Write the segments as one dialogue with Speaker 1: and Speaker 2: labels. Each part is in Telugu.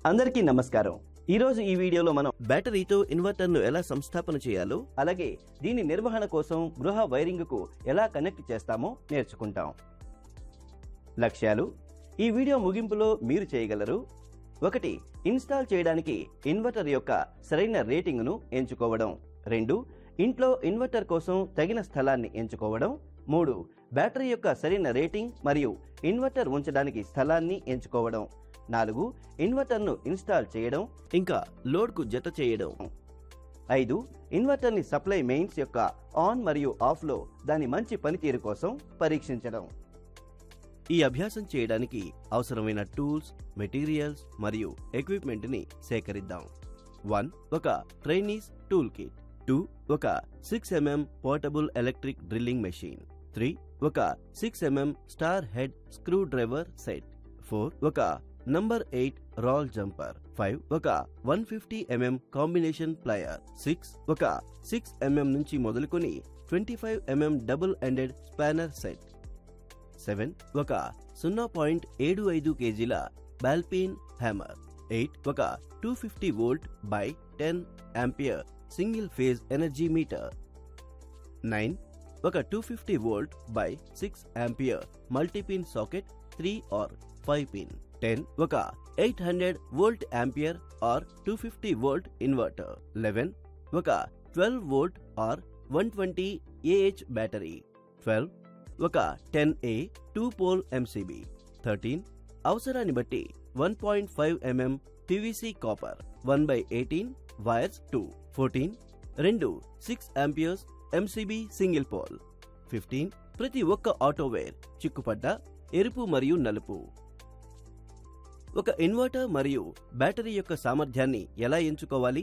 Speaker 1: అందరికీ నమస్కారం. ఈరోజు ఈ వీడియోలో మనం
Speaker 2: బ్యాటరీతో ఇన్వర్టర్ను ఎలా సంస్థాపన చేయాలో,
Speaker 1: అలాగే దీని నిర్వహణ కోసం గృహ వైరింగ్కు ఎలా కనెక్ట్ చేస్తామో నేర్చుకుంటాం. లక్ష్యాలు ఈ వీడియో ముగింపులో మీరు చేయగలరు. 1. ఇన్స్టాల్ చేయడానికి ఇన్వర్టర్ యొక్క సరైన రేటింగ్ను ఎంచుకోవడం. 2. ఇంట్లో ఇన్వర్టర్ కోసం తగిన స్థలాన్ని ఎంచుకోవడం. 3. బ్యాటరీ యొక్క సరైన రేటింగ్ మరియు ఇన్వర్టర్ ఉంచడానికి స్థలాన్ని ఎంచుకోవడం. 4. ఇన్వర్టర్ను ఇన్స్టాల్ చేయడం
Speaker 2: ఇంకా లోడ్కు జత చేయడం.
Speaker 1: 5. ఇన్వర్టర్ని సప్లై మెయిన్స్ యొక్క ఆన్ మరియు ఆఫ్లో దాని మంచి పనితీరు కోసం పరీక్షించడం.
Speaker 2: ఈ అభ్యాసం చేయడానికి అవసరమైన టూల్స్, మెటీరియల్స్ మరియు ఎక్విప్మెంట్ని సేకరిద్దాం. 1. ఒక ట్రైనీస్ టూల్ కిట్. 2. ఒక 6mm portable electric drilling machine. 3. ఒక 6mm star head screw driver set. 4. ఒక నంబర్ 8 రాల్ జంపర్. 5. ఒక 150mm కాంబినేషన్ ప్లయర్. 6. ఒక 6mm నుంచి మొదలుకొని 25mm double ended spanner set. 7. ఒక 0.75 kgల బాల్పిన్ హ్యామర్. 8. ఒక 250 volt by 10 ampere single phase energy meter. 9. ఒక 250 volt by 6 ampere multipin socket 3 or 5 pin. 10. ఒక 800 volt ampere or 250 volt inverter. 11. ఒక 12 వోల్ట్ ఆర్ 120 Ah బ్యాటరీ. 12. ఒక 10A 2-pole MCB. 13. అవసరాన్ని బట్టి 1.5mm PVC కాపర్ 1/18 వైర్స్ 2. 14. రెండు 6 amperes MCB సింగిల్ పోల్. 15. ప్రతి ఒక్క ఆటోవేర్ చిక్కుపడ్డ ఎరుపు మరియు నలుపు. ఒక ఇన్వర్టర్ మరియు బ్యాటరీ యొక్క సామర్థ్యాన్ని ఎలా ఎంచుకోవాలి?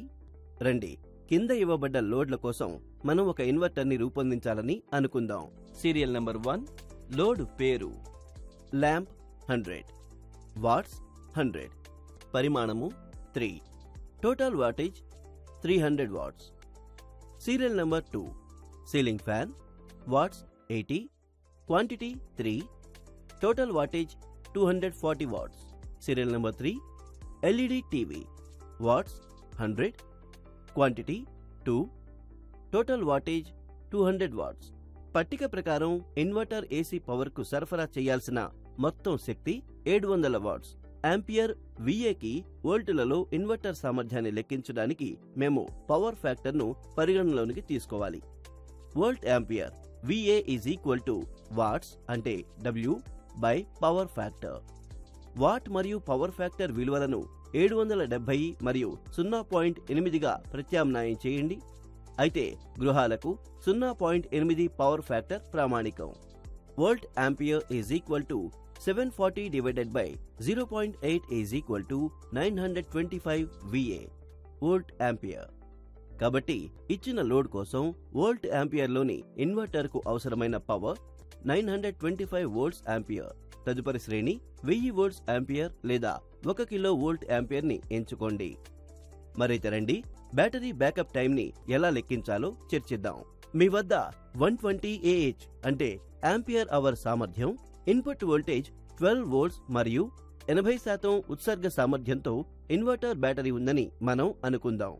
Speaker 2: రండి, కింద ఇవ్వబడ్డ లోడ్ల కోసం మనం ఒక ఇన్వర్టర్ని రూపొందించాలని అనుకుందాం. Serial number 1. లోడ్ పేరు ల్యాంప్ 100, వాట్స్ 100, పరిమాణము 3, total wattage 300 watts. Serial number 2. Ceiling fan, watts 80, quantity 3, total wattage 240 watts. Serial number 3. LED TV, watts 100, quantity 2, total wattage 200 watts. పట్టిక ప్రకారం ఇన్వర్టర్ ఏసీ పవర్ కు సరఫరా చేయాల్సిన మొత్తం శక్తి 700 వాట్స్. ఆంపియర్ VAకి వోల్టులలో ఇన్వర్టర్ సామర్థ్యాన్ని లెక్కించడానికి మేము పవర్ ఫ్యాక్టర్ ను పరిగణలోనికి తీసుకోవాలి. Volt ampere VA is equal to watts అంటే W by power factor. Watt మరియు పవర్ ఫ్యాక్టర్ విలువలను 770 మరియు 0.8గా ప్రత్యామ్నాయం చేయండి. అయితే గృహాలకు 0.8 పవర్ ఫ్యాక్టర్ ప్రామాణికం. Volt ampere is equal to 740 divided by 0.8 is equal to 925 VA volt ampere. కాబట్టి ఇచ్చిన లోడ్ కోసం వోల్ట్ ఆంపియర్లోని ఇన్వర్టర్కు అవసరమైన పవర్ 925 వోల్ట్స్ ఆంపియర్. తదుపరి శ్రేణి 1000 వోల్ట్స్ ఆంపియర్ లేదా 1 కిలో వోల్ట్ ఆంపియర్ ని ఎంచుకోండి. మరైతే రండి, బ్యాటరీ బ్యాకప్ టైం ని ఎలా లెక్కించాలో చర్చిద్దాం. మీ వద్ద 120 Ah అంటే ఆంపియర్ అవర్ సామర్థ్యం, ఇన్పుట్ వోల్టేజ్ 12 వోల్ట్స్ మరియు 80% ఉత్సర్గ సామర్థ్యంతో ఇన్వర్టర్ బ్యాటరీ ఉందని మనం అనుకుందాం.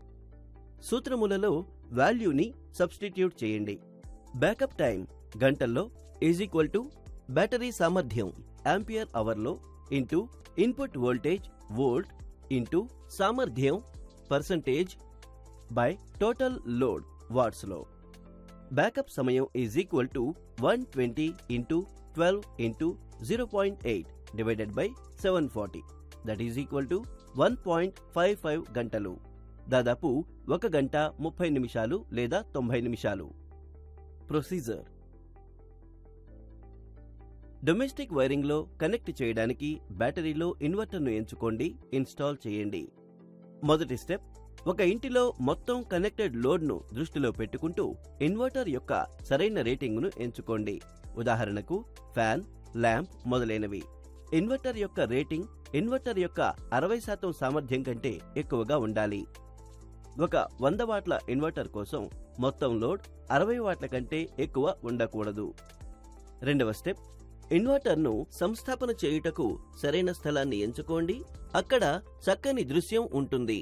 Speaker 2: సూత్రములలో వాల్యూని సబ్స్టిట్యూట్ చేయండి. బ్యాకప్ టైం గంటల్లో ఈజ్ ఈక్వల్ టు బ్యాటరీ సామర్థ్యం ఆంపియర్ అవర్లో into input voltage volt into సామర్థ్యం percentage by total load watts లో. బ్యాకప్ సమయం is equal to 120 into 12 into 0.8 divided by 740 that is equal to 1.55 గంటలు. దాదాపు 1 గంట 30 నిమిషాలు లేదా 90 నిమిషాలు. ప్రొసీజర్. డొమెస్టిక్ వైరింగ్ లో కనెక్ట్ చేయడానికి బ్యాటరీలో ఇన్వర్టర్ను ఎంచుకోండి, ఇన్స్టాల్ చేయండి. మొదటి స్టెప్, ఒక ఇంటిలో మొత్తం కనెక్టెడ్ లోడ్ ను దృష్టిలో పెట్టుకుంటూ ఇన్వర్టర్ యొక్క సరైన రేటింగ్ ను ఎంచుకోండి. ఉదాహరణకు ఫ్యాన్, ల్యాంప్ మొదలైనవి. ఇన్వర్టర్ యొక్క రేటింగ్ ఇన్వర్టర్ యొక్క 60% సామర్థ్యం కంటే ఎక్కువగా ఉండాలి. ఒక 100 వాట్ల ఇన్వర్టర్ కోసం మొత్తం లోడ్ 60 వాట్ల కంటే ఎక్కువ ఉండకూడదు. రెండవ స్టెప్, ఇన్వర్టర్ను సంస్థాపన చేయుటకు సరైన స్థలాన్ని ఎంచుకోండి. అక్కడ చక్కని దృశ్యం ఉంటుంది.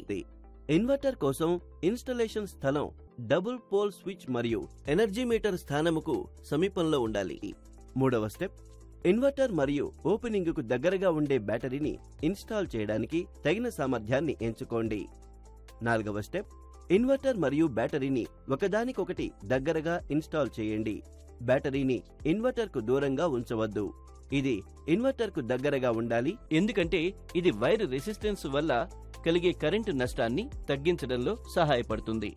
Speaker 2: ఇన్వర్టర్ కోసం ఇన్స్టలేషన్ స్థలం డబుల్ పోల్ స్విచ్ మరియు ఎనర్జీ మీటర్ స్థానముకు సమీపంలో ఉండాలి. 3వ స్టెప్, ఇన్వర్టర్ మరియు ఓపెనింగ్కు దగ్గరగా ఉండే బ్యాటరీని ఇన్స్టాల్ చేయడానికి తగిన సామర్థ్యాన్ని ఎంచుకోండి. 4వ స్టెప్, ఇన్వర్టర్ మరియు బ్యాటరీని ఒకదానికొకటి దగ్గరగా ఇన్స్టాల్ చేయండి. బ్యాటరీని ఇన్వర్టర్కు దూరంగా ఉంచవద్దు. ఇది ఇన్వర్టర్కు దగ్గరగా ఉండాలి, ఎందుకంటే ఇది వైర్ రెసిస్టెన్స్ వల్ల కలిగే కరెంటు నష్టాన్ని తగ్గించడంలో సహాయపడుతుంది.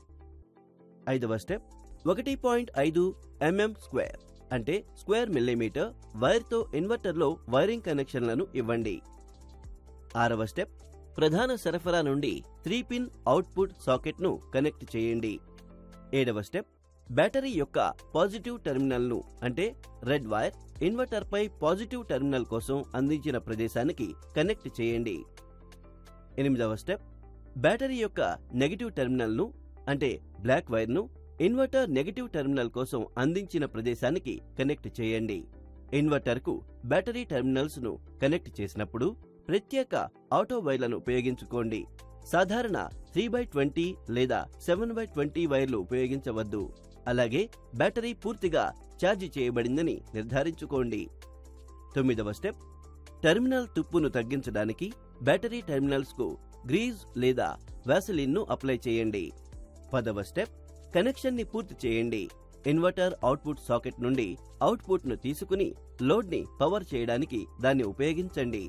Speaker 2: 5వ స్టెప్, 1.5 mm స్క్వేర్ అంటే స్క్వేర్ మిల్లీమీటర్ వైర్తో ఇన్వర్టర్లో వైరింగ్ కనెక్షన్లను ఇవ్వండి. 6వ స్టెప్, ప్రధాన సరఫరా నుండి 3-పిన్ అవుట్పుట్ సాకెట్ను కనెక్ట్ చేయండి. 7వ స్టెప్, బ్యాటరీ యొక్క పాజిటివ్ టెర్మినల్ను అంటే రెడ్ వైర్ ఇన్వర్టర్పై పాజిటివ్ టెర్మినల్ కోసం అందించిన ప్రదేశానికి కనెక్ట్ చేయండి. 8వ స్టెప్, బ్యాటరీ యొక్క నెగటివ్ టెర్మినల్ను అంటే బ్లాక్ వైర్ను ఇన్వర్టర్ నెగటివ్ టెర్మినల్ కోసం అందించిన ప్రదేశానికి కనెక్ట్ చేయండి. ఇన్వర్టర్కు బ్యాటరీ టెర్మినల్స్ ను కనెక్ట్ చేసినప్పుడు ప్రత్యేక ఆటో వైర్లను ఉపయోగించుకోండి. సాధారణ 3x20 లేదా 7x20 వైర్లు ఉపయోగించవద్దు. అలాగే బ్యాటరీ పూర్తిగా ఛార్జ్ చేయబడిందని నిర్ధారించుకోండి. 9వ స్టెప్, టెర్మినల్ తుప్పును తగ్గించడానికి బ్యాటరీ టెర్మినల్స్ కు గ్రీజ్ లేదా వాసలిన్ ను అప్లై చేయండి. 10వ స్టెప్, కనెక్షన్ ని పూర్తి చేయండి. ఇన్వర్టర్ అవుట్పుట్ సాకెట్ నుండి అవుట్పుట్ ను తీసుకుని లోడ్ ని పవర్ చేయడానికి దాన్ని ఉపయోగించండి.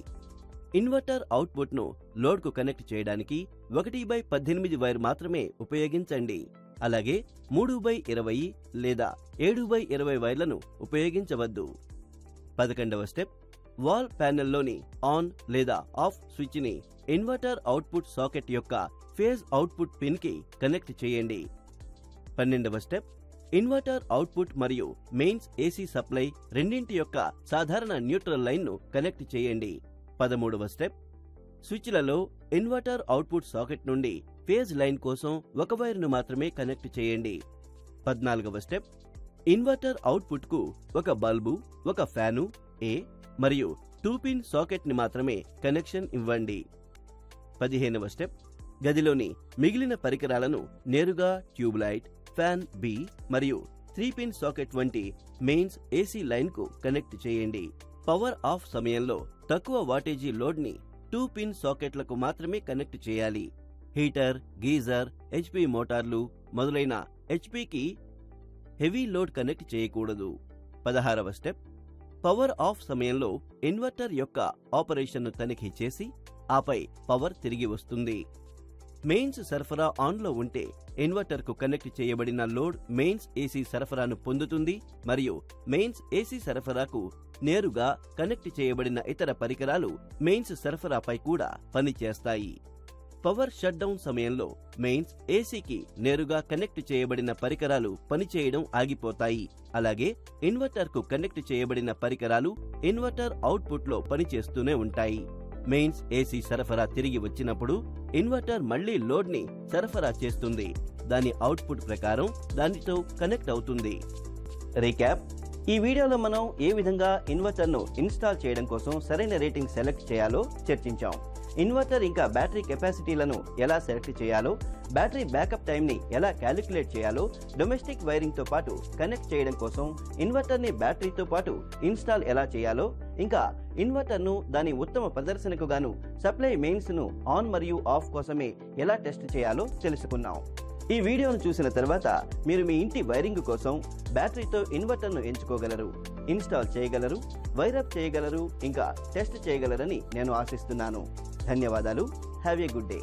Speaker 2: ఇన్వర్టర్ అవుట్పుట్ ను లోడ్ కు కనెక్ట్ చేయడానికి 1/18 వైర్ మాత్రమే ఉపయోగించండి. అలాగే 3/20 లేదా 7/20 వైర్లను ఉపయోగించవద్దు. 11వ స్టెప్, వాల్ ప్యానెల్లోని ఆన్ లేదా ఆఫ్ స్విచ్ ని ఇన్వర్టర్ అవుట్పుట్ సాకెట్ యొక్క ఫేజ్ అవుట్పుట్ పిన్ కి కనెక్ట్ చేయండి. 12వ స్టెప్, ఇన్వర్టర్ అవుట్పుట్ మరియు మెయిన్స్ ఏసీ సప్లై రెండింటి యొక్క సాధారణ న్యూట్రల్ లైన్ ను కనెక్ట్ చేయండి. 13వ స్టెప్, స్విచ్లలో ఇన్వర్టర్ అవుట్పుట్ సాకెట్ నుండి ఫేజ్ లైన్ కోసం ఒక వైర్ను మాత్రమే కనెక్ట్ చేయండి. 14వ స్టెప్, ఇన్వర్టర్ అవుట్పుట్ కు ఒక బల్బు, ఒక ఫ్యాను ఏ మరియు 2-పిన్ సాకెట్ ని మాత్రమే కనెక్షన్ ఇవ్వండి. 15వ స్టెప్, గదిలోని మిగిలిన పరికరాలను నేరుగా ట్యూబ్ లైట్, ఫ్యాన్ బి మరియు 3-పిన్ సాకెట్ వంటి మెయిన్స్ ఏసీ లైన్ కు కనెక్ట్ చేయండి. పవర్ ఆఫ్ సమయంలో తక్కువ వాటేజీ లోడ్ ని 2-పిన్ సాకెట్లకు మాత్రమే కనెక్ట్ చేయాలి. హీటర్, గీజర్, హెచ్పి మోటార్లు మొదలైన హెచ్పికి హెవీ లోడ్ కనెక్ట్ చేయకూడదు. 16వ స్టెప్, పవర్ ఆఫ్ సమయంలో ఇన్వర్టర్ యొక్క ఆపరేషన్ను తనిఖీ చేసి ఆపై పవర్ తిరిగి వస్తుంది. మెయిన్స్ సరఫరా ఆన్లో ఉంటే ఇన్వర్టర్ కు కనెక్ట్ చేయబడిన లోడ్ మెయిన్స్ ఏసీ సరఫరాను పొందుతుంది మరియు మెయిన్స్ ఏసీ సరఫరాకు నేరుగా కనెక్ట్ చేయబడిన ఇతర పరికరాలు మెయిన్స్ సరఫరాపై కూడా పనిచేస్తాయి. పవర్ షట్ డౌన్ సమయంలో మెయిన్స్ ఏసీకి నేరుగా కనెక్ట్ చేయబడిన పరికరాలు పనిచేయడం ఆగిపోతాయి. అలాగే ఇన్వర్టర్ కు కనెక్ట్ చేయబడిన పరికరాలు ఇన్వర్టర్ అవుట్పుట్ లో పనిచేస్తూనే ఉంటాయి. మెయిన్స్ ఏసీ సరఫరా తిరిగి వచ్చినప్పుడు ఇన్వర్టర్ మళ్లీ లోడ్ ని సరఫరా చేస్తుంది. దాని అవుట్పుట్ ప్రకారం దానితో కనెక్ట్ అవుతుంది.
Speaker 1: రీక్యాప్, ఈ వీడియోలో మనం ఏ విధంగా ఇన్వర్టర్ను ఇన్స్టాల్ చేయడం కోసం సరైన రేటింగ్ సెలెక్ట్ చేయాలో చర్చించాం. ఇన్వర్టర్ ఇంకా బ్యాటరీ కెపాసిటీలను ఎలా సెలెక్ట్ చేయాలో, బ్యాటరీ బ్యాకప్ టైంని ఎలా క్యాలిక్యులేట్ చేయాలో, డొమెస్టిక్ వైరింగ్ తో పాటు కనెక్ట్ చేయడం కోసం ఇన్వర్టర్ని బ్యాటరీతో పాటు ఇన్స్టాల్ ఎలా చేయాలో, ఇంకా ఇన్వర్టర్ను దాని ఉత్తమ ప్రదర్శనకు గాను సప్లై మెయిన్స్ ను ఆన్ మరియు ఆఫ్ కోసమే ఎలా టెస్ట్ చేయాలో తెలుసుకున్నాం. ఈ వీడియోను చూసిన తర్వాత మీరు మీ ఇంటి వైరింగ్ కోసం బ్యాటరీతో ఇన్వర్టర్ను ఎంచుకోగలరు, ఇన్స్టాల్ చేయగలరు, వైరప్ చేయగలరు, ఇంకా టెస్ట్ చేయగలరని నేను ఆశిస్తున్నాను. ధన్యవాదాలు. Have a good day.